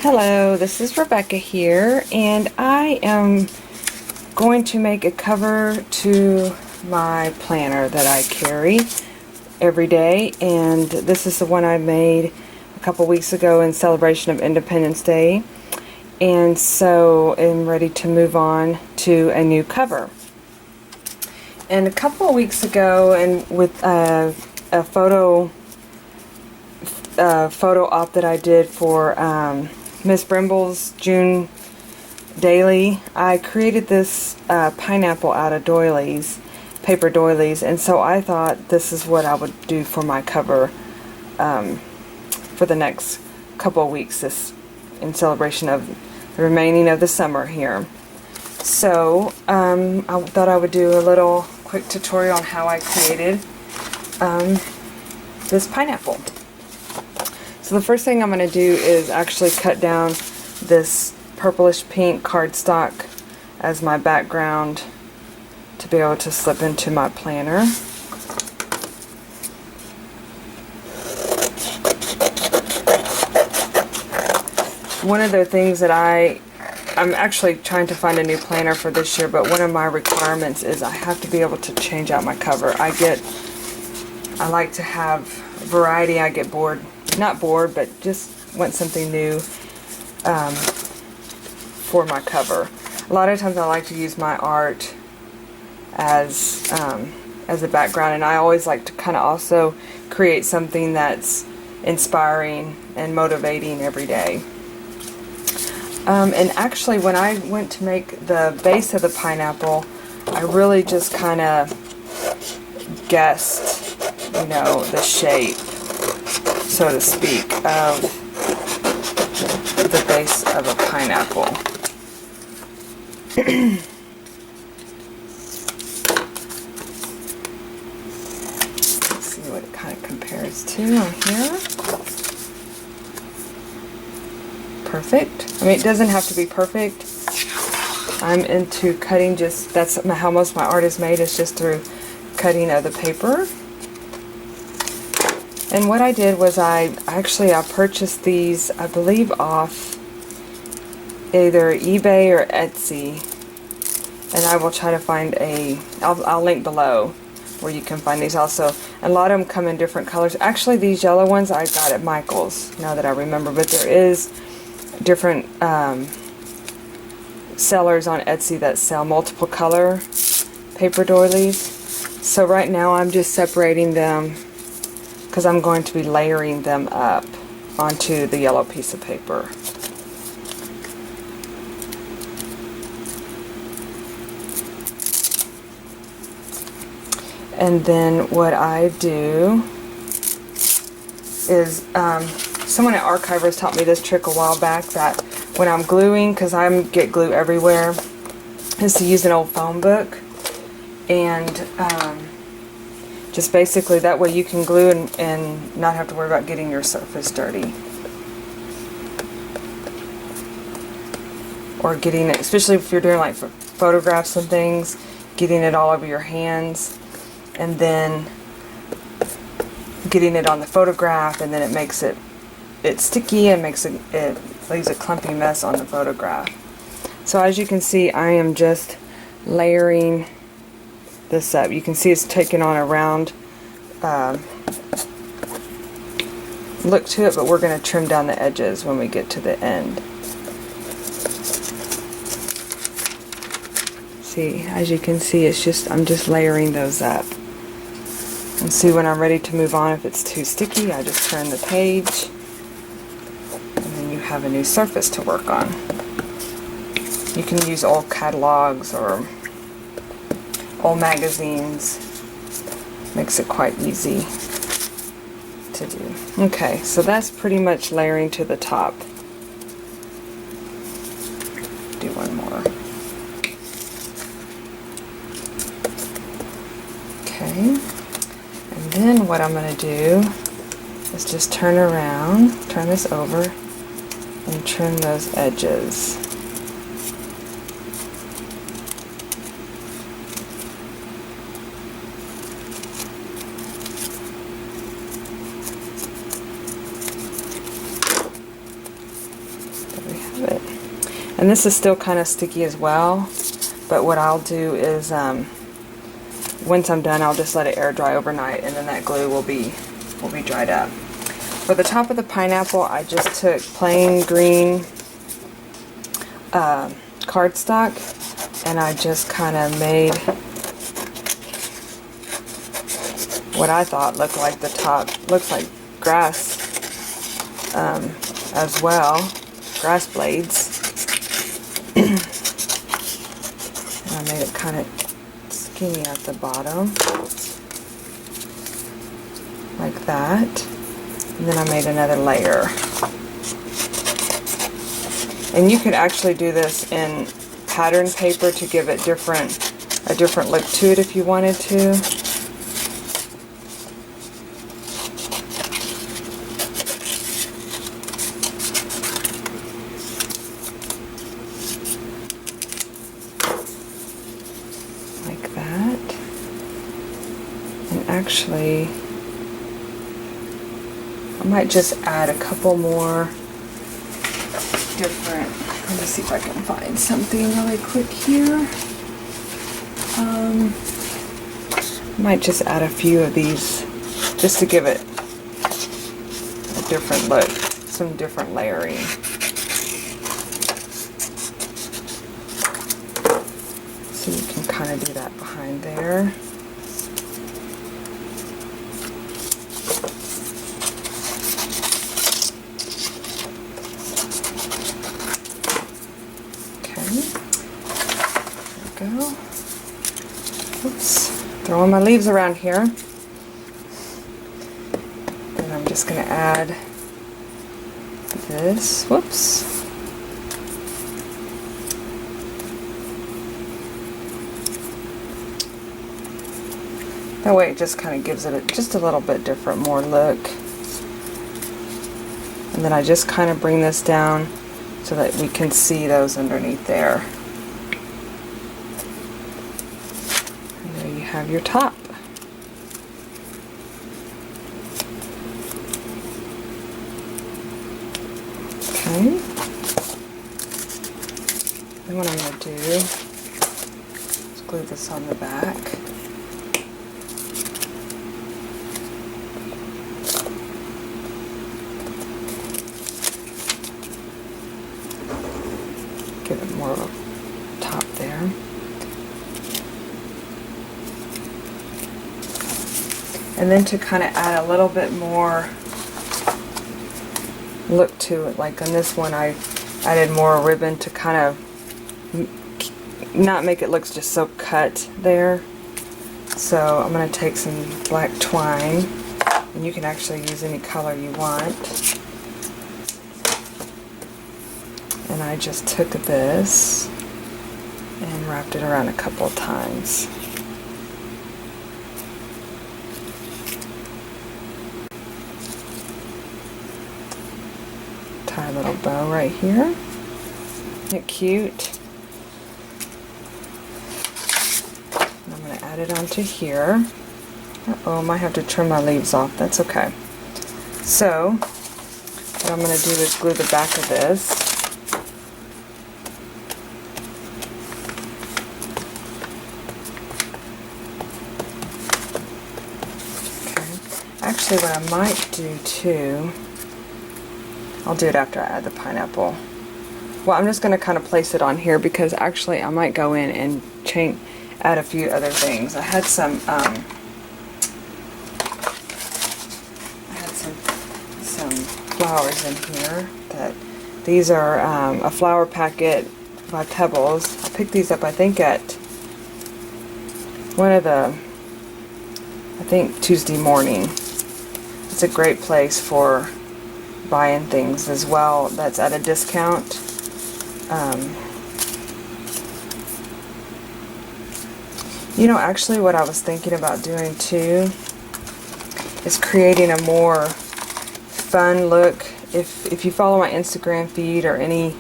Hello, this is Rebecca here, and I am going to make a cover to my planner that I carry every day, and this is the one I made a couple weeks ago in celebration of Independence Day, and so I'm ready to move on to a new cover. And a couple of weeks ago, and with a photo op that I did for Miss Brimble's June daily, I created this pineapple out of doilies, paper doilies, and so I thought this is what I would do for my cover for the next couple of weeks, this in celebration of the remaining of the summer here. So I thought I would do a little quick tutorial on how I created this pineapple. So the first thing I'm going to do is actually cut down this purplish pink cardstock as my background to be able to slip into my planner. One of the things that I'm actually trying to find a new planner for this year, but one of my requirements is I have to be able to change out my cover. I like to have variety. I get bored. Not bored, but just want something new for my cover. A lot of times I like to use my art as a background, and I always like to kind of also create something that's inspiring and motivating every day. And actually, when I went to make the base of the pineapple, I really just kind of guessed, the shape, so to speak, of the base of a pineapple. Let's see what it kind of compares to on here. Perfect. I mean, it doesn't have to be perfect. I'm into cutting, that's how most of my art is made, is just through cutting of the paper. And what I did was I purchased these, I believe, off either eBay or Etsy, and I will try to find I'll link below where you can find these also. And a lot of them come in different colors. Actually, these yellow ones I got at Michael's, now that I remember, but there is different sellers on Etsy that sell multiple color paper doilies. So right now I'm just separating them because I'm going to be layering them up onto the yellow piece of paper. And then what I do is, someone at Archivers taught me this trick a while back, that when I'm gluing, because I get glue everywhere, is to use an old phone book, and just basically that way you can glue and not have to worry about getting your surface dirty. Or getting it, especially if you're doing like photographs and things, getting it all over your hands, and then getting it on the photograph, and then it makes it's sticky and it leaves a clumpy mess on the photograph. So as you can see, I am just layering this up. You can see it's taking on a round look to it, but we're going to trim down the edges when we get to the end. See, as you can see, I'm just layering those up. And see, when I'm ready to move on, if it's too sticky, I just turn the page, and then you have a new surface to work on. You can use old catalogs or old magazines. Makes it quite easy to do. Okay, so that's pretty much layering to the top. Do one more. Okay, and then what I'm going to do is just turn this over, and trim those edges. And this is still kind of sticky as well, but what I'll do is once I'm done, I'll just let it air dry overnight, and then that glue will be dried up. For the top of the pineapple, I just took plain green cardstock, and I just kind of made what I thought looked like the top. Looks like grass as well, grass blades. And I made it kind of skinny at the bottom, like that. And then I made another layer. And you could actually do this in pattern paper to give it a different look to it if you wanted to. Like that. And actually, I might just add a couple more different. Let me see if I can find something really quick here. Might just add a few of these just to give it a different look, some different layering. So you can kind of do that behind there. Go. Oops. Throwing my leaves around here. Then I'm just going to add this. Whoops. That way it just kind of gives it just a little bit different, more look. And then I just kind of bring this down so that we can see those underneath there. Have your top. Okay. Then what I'm going to do is glue this on the back. Give it more of a top there. And then to kind of add a little bit more look to it, like on this one I added more ribbon to kind of not make it look just so cut there. So I'm going to take some black twine, and you can actually use any color you want. And I just took this and wrapped it around a couple of times. Tie a little bow right here. Isn't it cute? And I'm going to add it onto here. Uh-oh, I might have to trim my leaves off. That's okay. So, what I'm going to do is glue the back of this. Okay. Actually, what I might do too, I'll do it after I add the pineapple. Well, I'm just going to kind of place it on here because actually I might go in and add a few other things. I had some flowers in here. These are a flower packet by Pebbles. I picked these up, I think, at one of the, Tuesday morning. It's a great place for buying things as well that's at a discount. You know, actually what I was thinking about doing too is creating a more fun look. If you follow my Instagram feed or any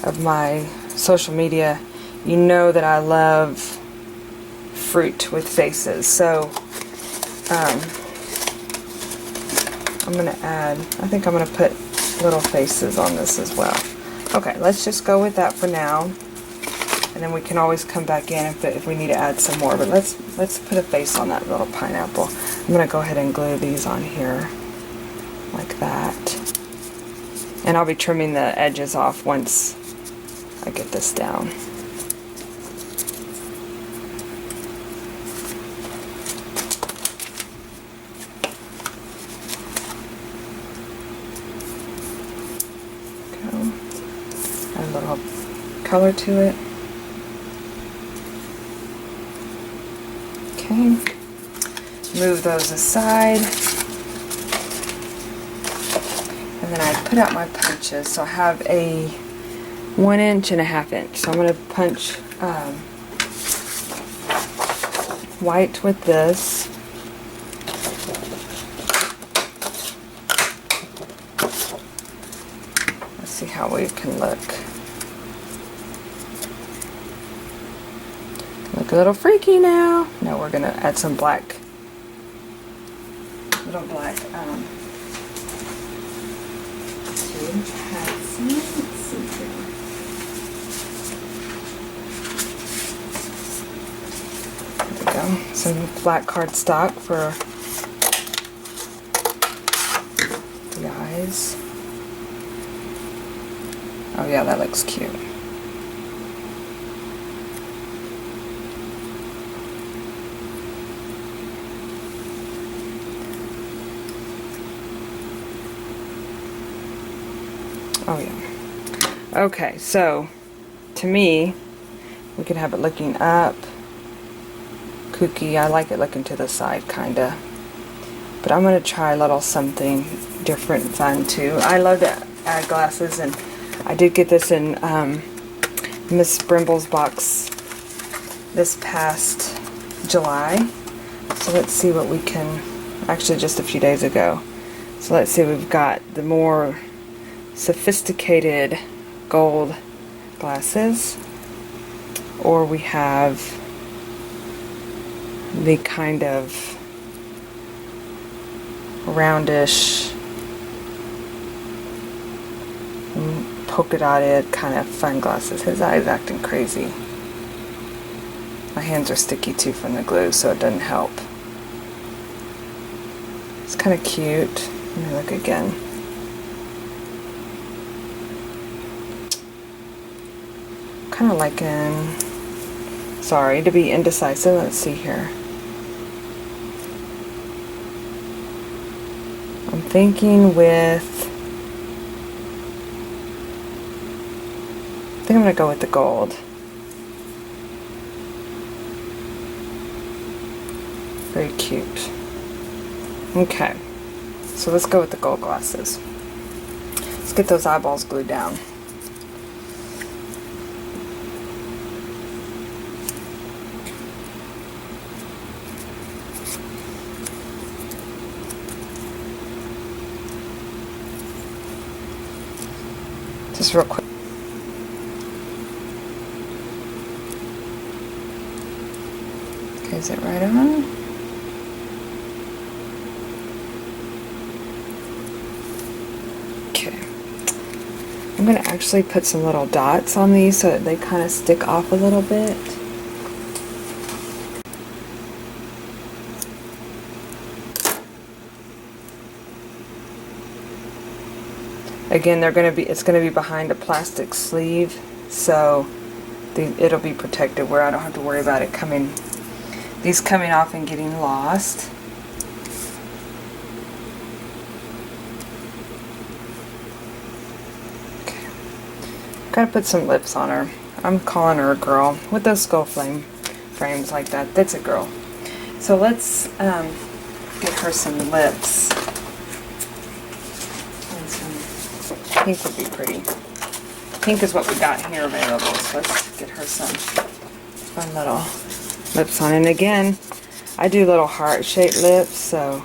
of my social media, you know that I love fruit with faces. So I'm going to add, I think I'm going to put little faces on this as well. Okay, let's just go with that for now, and then we can always come back in if we need to add some more. But let's put a face on that little pineapple. I'm gonna go ahead and glue these on here like that, and I'll be trimming the edges off once I get this down. Add a little color to it. Okay, move those aside. And then I put out my punches. So I have a 1 inch and a 1/2 inch. So I'm going to punch white with this. Let's see how we can look. Look a little freaky now. No, we're going to add some black. Little black. Let's see here. There we go. Some black cardstock for the eyes. Oh yeah, that looks cute. Oh yeah. Okay, so to me, we could have it looking up. Kooky. I like it looking to the side, kinda. But I'm gonna try a little something different and fun too. I love to add glasses, and I did get this in Miss Brimble's box this past July. So let's see what we can. Actually, just a few days ago. So let's see. We've got the more sophisticated gold glasses, or we have the kind of roundish, polka dotted kind of fun glasses. His eye's acting crazy. My hands are sticky too from the glue, so it doesn't help. It's kind of cute. Let me look again. Kind of liking, sorry to be indecisive, let's see here. I'm thinking with, I think I'm going to go with the gold. Very cute. Okay, so let's go with the gold glasses. Let's get those eyeballs glued down. Just real quick. Okay, is it right on? Okay. I'm going to actually put some little dots on these so that they kind of stick off a little bit. Again, it's going to be behind a plastic sleeve, so it'll be protected where I don't have to worry about these coming off and getting lost. Okay. Gotta put some lips on her. I'm calling her a girl with those skull frames like that. That's a girl. So let's get her some lips. Pink would be pretty. Pink is what we got here available, so let's get her some fun little lips on. And again, I do little heart-shaped lips, so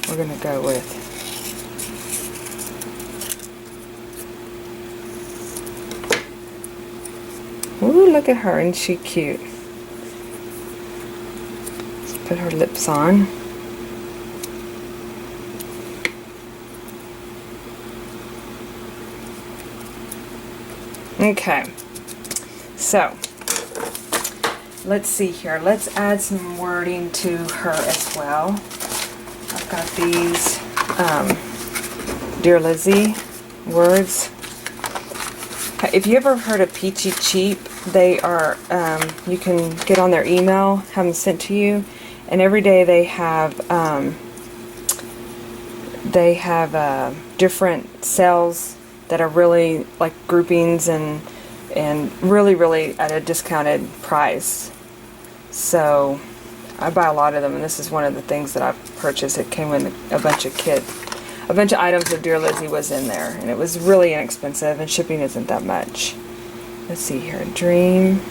we're going to go with ooh, look at her, isn't she cute? Let's put her lips on. Okay, so let's see here. Let's add some wording to her as well. I've got these Dear Lizzie words. If you ever heard of Peachy Cheap, they are, you can get on their email, have them sent to you, and every day they have different sales that are really like groupings and really at a discounted price. So I buy a lot of them, and this is one of the things that I've purchased. It came with a bunch of items of Dear Lizzie was in there, and it was really inexpensive, and shipping isn't that much. Let's see here, dream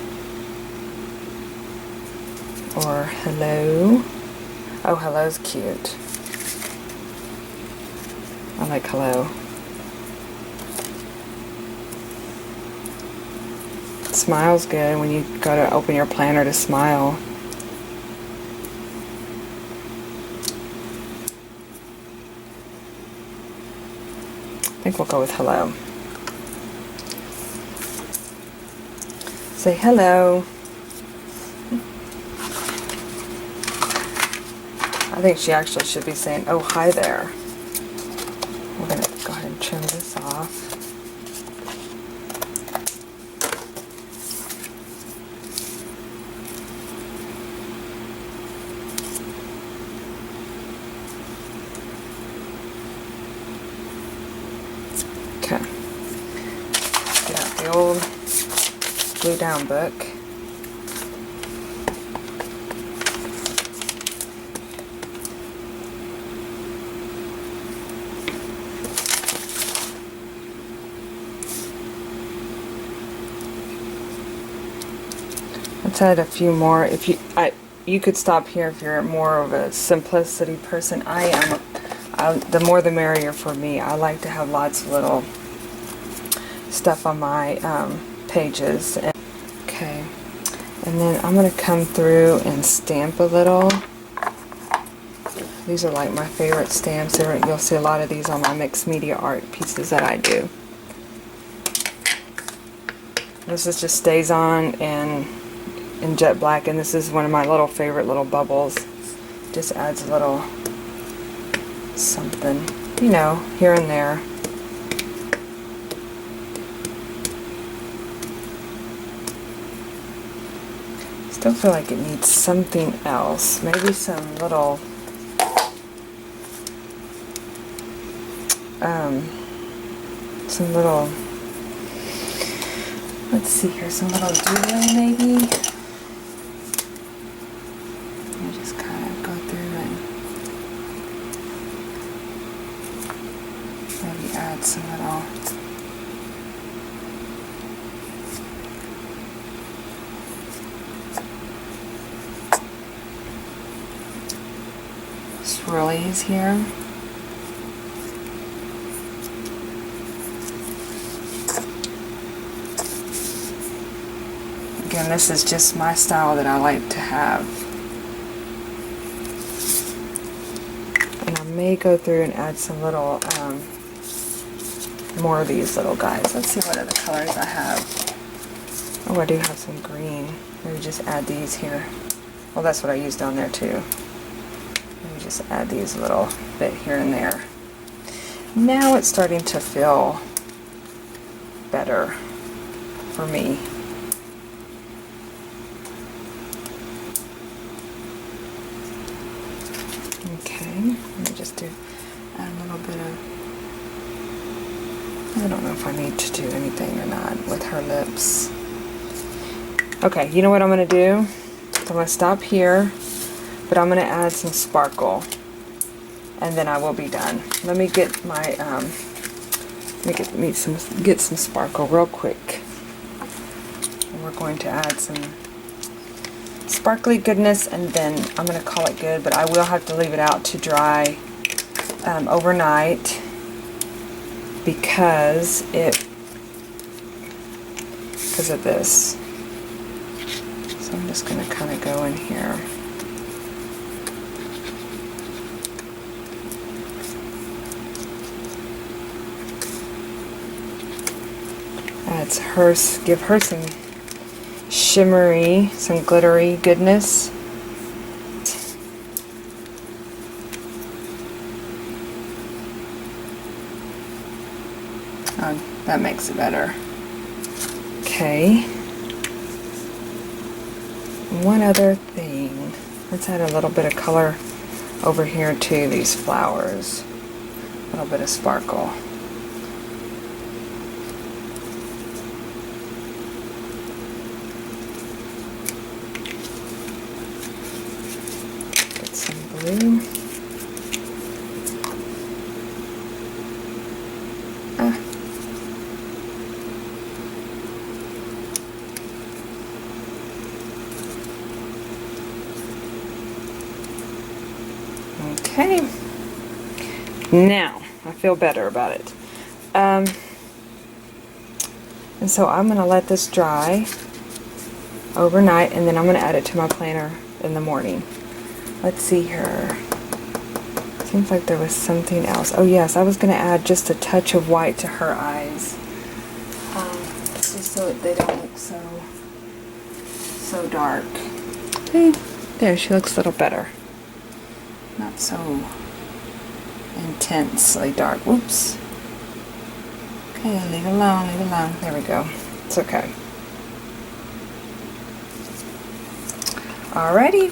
or hello. Oh, hello's cute. I like hello. Smile's good when you go to open your planner to smile. I think we'll go with hello. Say hello. I think she actually should be saying, oh, hi there. We're going to go ahead and trim this off. Okay. Get out the old glue down book. Let's add a few more. If you could stop here if you're more of a simplicity person. I am. The more the merrier for me. I like to have lots of little stuff on my pages. Okay, and then I'm going to come through and stamp a little. These are like my favorite stamps. You'll see a lot of these on my mixed media art pieces that I do. This is just stays on and in jet black, and this is one of my little favorite little bubbles. Just adds a little something, you know, here and there. Still feel like it needs something else. Maybe some little let's see here, some little doodling maybe. Let me just kind of go through and maybe add some little swirlies here. Again, this is just my style that I like to have. And I may go through and add some little, more of these little guys. Let's see what other colors I have. Oh, I do have some green. Maybe just add these here. Well, that's what I used on there too. Maybe just add these a little bit here and there. Now it's starting to feel better for me. Okay, let me just add a little bit of, I don't know if I need to do anything or not with her lips. Okay, you know what I'm going to do? I'm going to stop here, but I'm going to add some sparkle, and then I will be done. Let me get my, get some sparkle real quick. And we're going to add some sparkly goodness, and then I'm going to call it good, but I will have to leave it out to dry overnight because of this. So I'm just going to kind of go in here. Add lets her give her some shimmery, some glittery goodness. Oh, that makes it better. Okay. One other thing. Let's add a little bit of color over here to these flowers. A little bit of sparkle. Get some blue. Okay, now I feel better about it. And so I'm going to let this dry overnight, and then I'm going to add it to my planner in the morning. Let's see here. Seems like there was something else. Oh yes, I was going to add just a touch of white to her eyes. Just so that they don't look so dark. Okay, there, she looks a little better. Not so intensely dark. Whoops. Okay, leave it alone, leave it alone. There we go. It's okay. Alrighty.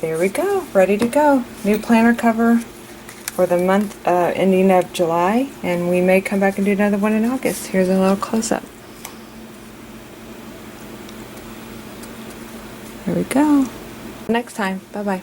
There we go. Ready to go. New planner cover for the month ending of July. And we may come back and do another one in August. Here's a little close-up. There we go. Next time. Bye-bye.